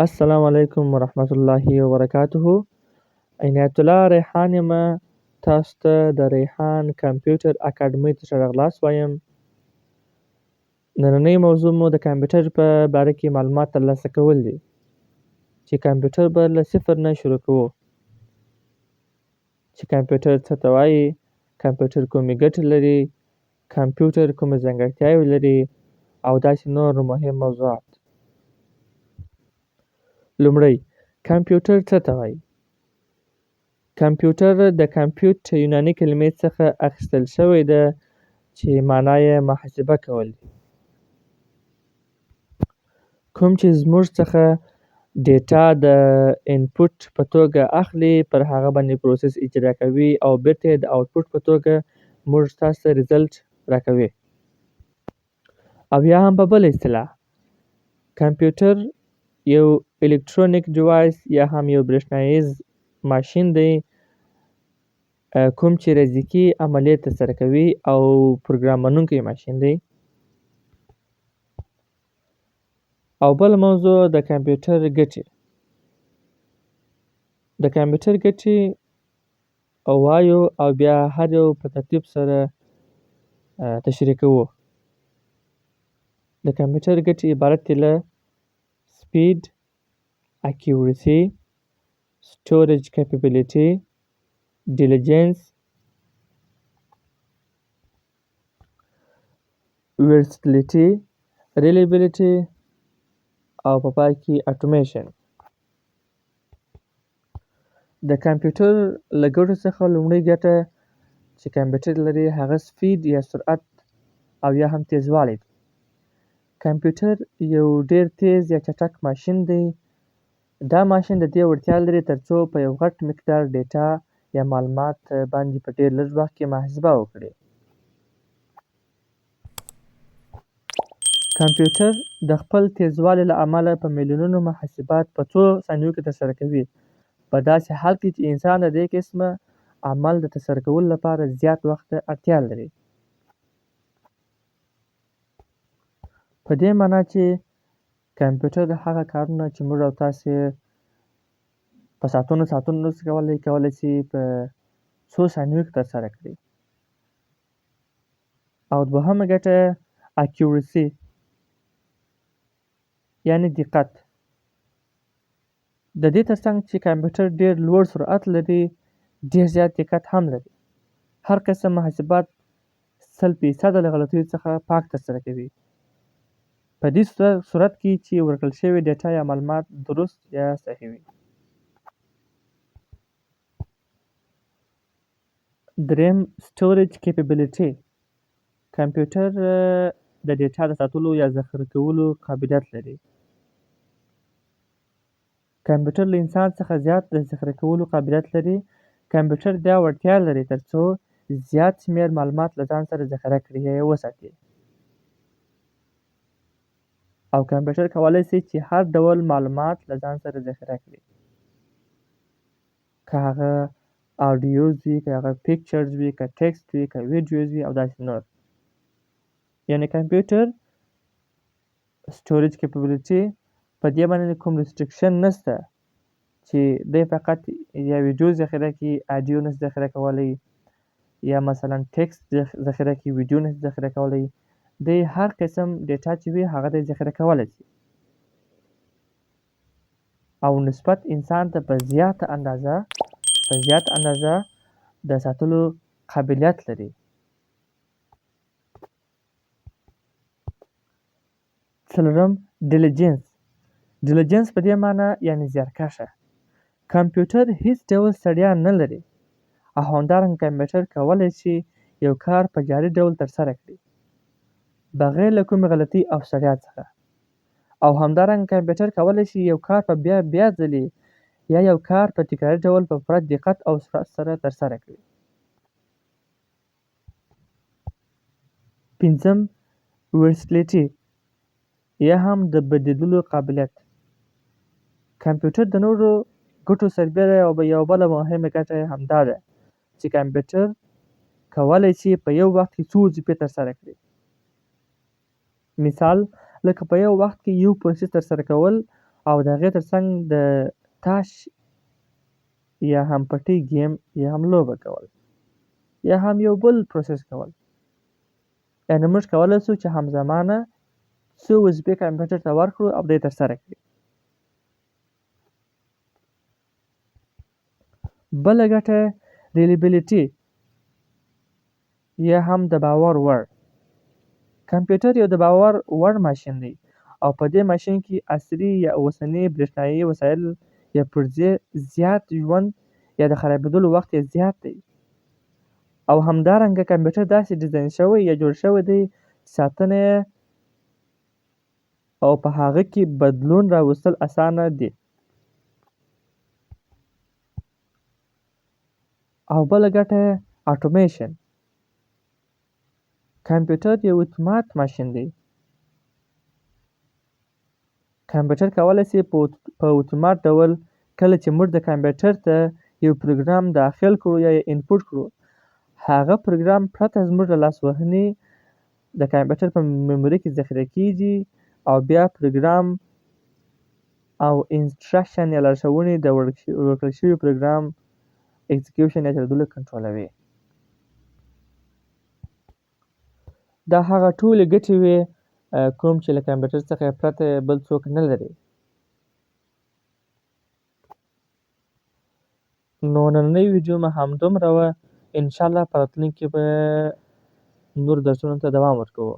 السلام علیکم ورحمت الله وبرکاته. عنایت الله ریحان یم. تاسو ته د ریحان کمپیوټر اکاډمۍ ته ښه راغلاست وایم. نننۍ موضوع مو د کمپیوټر په باره کې معلومات ترلاسه کول دي چې کمپیوټر به له صفر نه شروع کوو. چې کمپیوټر څه ته وایي، کمپیوټر کومې ګټې لري، کمپیوټر کومې ځانګړتیاوې لري او داسې نور مهم موضوعات. لومړی، کمپیوټر څه ته وایي؟ کمپیوټر د کمپیوټ یوناني کلمې څخه اخیستل شوی ده چې معنا یې محاسبه کول دي. کوم چې زموږ څخه ډیټا د انپوټ په توګه اخلي، پر هغه باندې پروسس اجرا کوي او بیرته د آوټپوټ په توګه موږ تاسو ته ریزلټ راکوي. او یا هم په بل اصطلاح، کمپیوټر یو الکترونیک ډیوایس یا هم یو برېښنایز ماشین دی کوم چې ریاضیکي عملیات ترسره کوي او پروګرام منونکی ماشین دی. او بل موضوع د کمپیوټر ګټې. د کمپیوټر ګټې وایو او بیا هر یو په ترتیب سره تشریح کوو. د کمپیوټر ګټې عبارت دي له سپید، اکیورسي، سټوریج کیپیبلیټي، ډیلیجنس، ورسټیلیټي، ریلیبلیټي او په پای کې اټومیشن. د کمپیوټر له ګټو څخه لومړۍ ګټه چې کمپیوټر لري هغه سپید یا سرعت او یا هم تیزوالی دی. کمپیوټر یو ډیر تیز یا چټک ماشین دی. دا ماشین د دې وړتیا لري ترڅو په یو غټ مقدار ډیټا یا معلومات باندې په ډیر لږ وخت کې محاسبه وکړي. کمپیوټر د خپل تیزوالي له امله په میلیونونو محاسبات په څو ثانیو کې ترسره کوي، په داسې حال کې چې انسان د دې قسمه عمل د ترسره کولو لپاره زیات وخت ته اړتیا لري. په دې معنا چې کمپیوټر هغه کارونه چې موږ او تاسې په ساعتونو نشي کولی شي په څو ثانیو کې ترسره کړي. او دوهمه ګټه اکیورسي یعنی دقت. د دې ترڅنګ چې کمپیوټر ډیر لوړ سرعت لري، ډیر زیات دقت هم لري. هر قسم محاسبات 100% له غلطیو څخه پاک ترسره کوي، په دې صورت کې چې ورکړل شوی ډیټا یا معلومات درست یا صحیح وي. دریم، سټوریج کیپیبلیټي. کمپیوټر د ډیټا د ساتلو یا ذخیره کولو قابلیت لري. کمپیوټر له انسان څخه زیات د ذخیره کولو قابلیت لري. کمپیوټر دا وړتیا لري ترڅو زیات شمیر معلومات له ځان سره ذخیره کړي یا وساتي. او کمپیوټر کولی شي چې هر ډول معلومات له ځان سره ذخیره کړي، که هغه آډیوز وي، که هغه پیکچرز وي، که ټکسټ وي، که ویډیوز وي او داسې نور. یعنی کمپیوټر سټوریج کیپیبلیټي په دې باندې کوم ریستریکشن نشته چې دی فقط یا ویډیو ذخیره کړي، آډیو نشي ذخیره کولی، یا مثلا ټکسټ ذخیره کړي، ویډیو نشي ذخیره کولی. دی هر قسم ډیټا چې وي هغه دی ذخیره کولی شي او نسبت انسان ته په زیاته اندازه د ساتلو قابلیت لري. څلورم، ډیلیجنس. ډیلیجنس په دې معنی یعنی زیارکشه. کمپیوټر هیڅ ډول ستړیا نه لري او همدارنګه کمپیوټر کولی شي یو کار په جاري ډول ترسره کړي بغیر له کومې غلطي او ستړیا څخه. او همدارنګه کمپیوټر کولی شي یو کار په بیا ځلې یا یو کار په تکراري ډول په پوره دقت او سرعت سره ترسره کړي. پنځم، ورسټیلیټي یا هم د بدلیدلو قابلیت. کمپیوټر د نورو ګټو سربیره یو بله مهمه ګټه همدا ده چې کمپیوټر کولی شي په یو وخت کې څو وظیفې ترسره کړي. مثال لکه په یو وخت کې یو پروسس ترسره کول او د هغې تر څنګ د تاش یا هم پټۍ ګیم یا هم لوبه کول یا هم یو بل پروسس کول. یعنې موږ کولی شو چې همزمانه څو وظیفې کمپیوټر ته ورکړو او دی ترسره کړي. بله ګټه ریلیبیلیټي یا هم د باور وړ. کمپیوټر یو د باور وړ ماشین دی او په دې ماشین کې عصري یا اوسني برېښنایي وسایل یا پرزې زیات ژوند یا د خرابېدلو وخت یې زیات دی. او همدارنګه کمپیوټر داسې ډیزاین شوی یا جوړ شوی دی ساتنه او په هغه کې بدلون راوستل اسانه دي. او بله ګټه اټومیشن. کمپیوټر یو اتومات ماشین دی. کمپیوټر کولی شي په اتومات ډول کله چې موږ د کمپیوټر ته یو پروګرام داخل کړو یا انپوټ کړو هغه پروګرام پرته زموږ له لاسوهنې د کمپیوټر په میموري کې ذخیره کیږي او بیا پروګرام او انسټرکشن یا لارښوونې د ورکړل شوي پروګرام اکزیکیوشن یا چلېدلو کنټرولوي. دا هغه ټولې ګټې وې کوم چې له کمپیوټر څخه پرته بل څوک نه لري. نو نننۍ ویډیو مې همدومره وه. انشاءالله په راتلونکي کې به نور درسونو ته دوام ورکوو.